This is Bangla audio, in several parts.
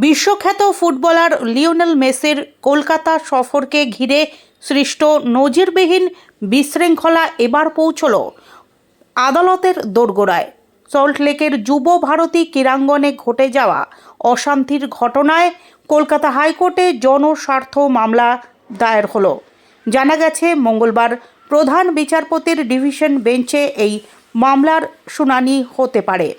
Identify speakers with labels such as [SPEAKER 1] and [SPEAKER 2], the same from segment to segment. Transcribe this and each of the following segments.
[SPEAKER 1] বিশ্বখ্যাত ফুটবলার লিওনেল মেসির কলকাতা সফরকে ঘিরে সৃষ্ট নজিরবিহীন বিশৃঙ্খলা এবার পৌঁছল আদালতের দোরগোড়ায়। সল্টলেকের যুব ভারতী ক্রীড়াঙ্গনে ঘটে যাওয়া অশান্তির ঘটনায় কলকাতা হাইকোর্টে জনস্বার্থ মামলা দায়ের হলো। জানা গেছে, মঙ্গলবার প্রধান বিচারপতির ডিভিশন বেঞ্চে এই মামলার শুনানি হতে পারে।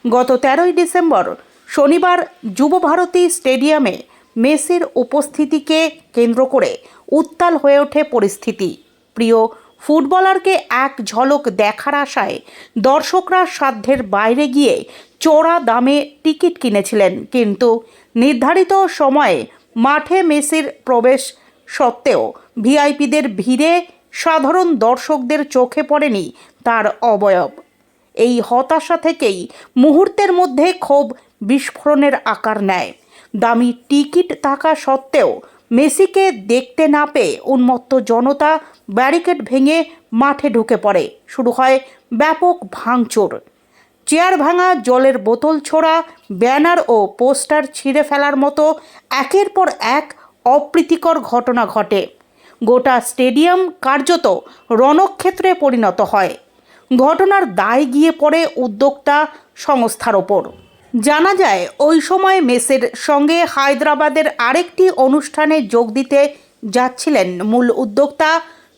[SPEAKER 1] গত 13ই ডিসেম্বর শনিবার যুব ভারতী স্টেডিয়ামে মেসির উপস্থিতিকে কেন্দ্র করে উত্তাল হয়ে ওঠে পরিস্থিতি। প্রিয় ফুটবলারকে এক ঝলক দেখার আশায় দর্শকরা সাধ্যের বাইরে গিয়ে চড়া দামে টিকিট কিনেছিলেন, কিন্তু নির্ধারিত সময়ে মাঠে মেসির প্রবেশ সত্ত্বেও ভিআইপিদের ভিড়ে সাধারণ দর্শকদের চোখে পড়েনি তার অবয়ব। এই হতাশা থেকেই মুহূর্তের মধ্যে ক্ষোভ বিস্ফোরণের আকার নেয়। দামি টিকিট থাকা সত্ত্বেও মেসিকে দেখতে না পেয়ে উন্মত্ত জনতা ব্যারিকেড ভেঙে মাঠে ঢুকে পড়ে। শুরু হয় ব্যাপক ভাঙচুর, চেয়ার ভাঙা, জলের বোতল ছোড়া, ব্যানার ও পোস্টার ছিঁড়ে ফেলার মতো একের পর এক অপ্রীতিকর ঘটনা ঘটে। গোটা স্টেডিয়াম কার্যত রণক্ষেত্রে পরিণত হয়। ঘটনার দায় গিয়ে পড়ে উদ্যোক্তা সংস্থার ওপর। জানা যায়, ওই সময় মেসির সঙ্গে হায়দ্রাবাদের আরেকটি অনুষ্ঠানে যোগ দিতে যাচ্ছিলেন মূল উদ্যোক্তা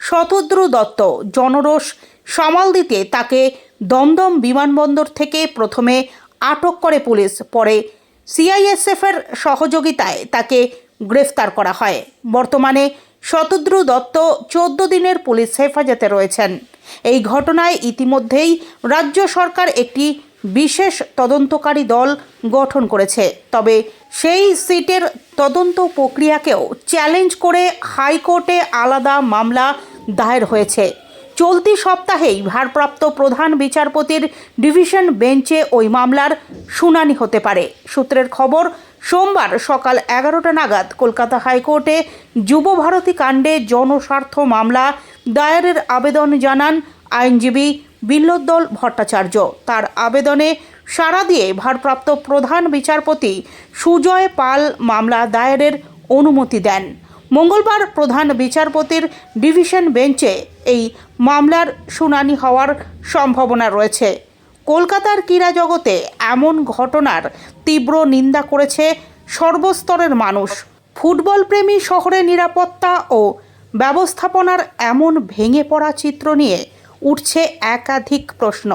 [SPEAKER 1] শতদ্রু দত্ত। জনরোষ সামাল দিতে তাকে দমদম বিমানবন্দর থেকে প্রথমে আটক করে পুলিশ, পরে সিআইএসএফের সহযোগিতায় তাকে গ্রেফতার করা হয়। বর্তমানে শতদ্রু দত্ত 14 দিনের পুলিশ হেফাজতে রয়েছেন। এই ঘটনায় ইতিমধ্যেই রাজ্য সরকার একটি বিশেষ তদন্তকারী দল গঠন করেছে। তবে সেই সিটের তদন্ত প্রক্রিয়াকেও চ্যালেঞ্জ করে হাইকোর্টে আলাদা মামলা দায়ের হয়েছে। চলতি সপ্তাহেই ভারপ্রাপ্ত প্রধান বিচারপতির ডিভিশন বেঞ্চে ওই মামলার শুনানি হতে পারে। সূত্রের খবর, সোমবার সকাল 11টা নাগাদ কলকাতা হাইকোর্টে যুব ভারতী কাণ্ডে জনস্বার্থ মামলা দায়েরের আবেদন জানান আইনজীবী বিল্লোদ্দল ভট্টাচার্য। তার আবেদনে সাড়া দিয়ে ভারপ্রাপ্ত প্রধান বিচারপতি সুজয় পাল মামলা দায়েরের অনুমতি দেন। মঙ্গলবার প্রধান বিচারপতির ডিভিশন বেঞ্চে এই মামলার শুনানি হওয়ার সম্ভাবনা রয়েছে। কলকাতার ক্রীড়া জগতে এমন ঘটনার তীব্র নিন্দা করেছে সর্বস্তরের মানুষ। ফুটবল প্রেমী শহরে নিরাপত্তা ও ব্যবস্থাপনার এমন ভেঙে পড়া চিত্র নিয়ে উঠছে একাধিক প্রশ্ন।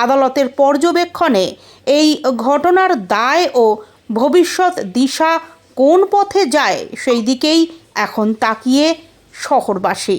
[SPEAKER 1] আদালতের পর্যবেক্ষণে এই ঘটনার দায় ও ভবিষ্যৎ দিশা কোন পথে যায়, সেই দিকেই এখন তাকিয়ে শহরবাসী।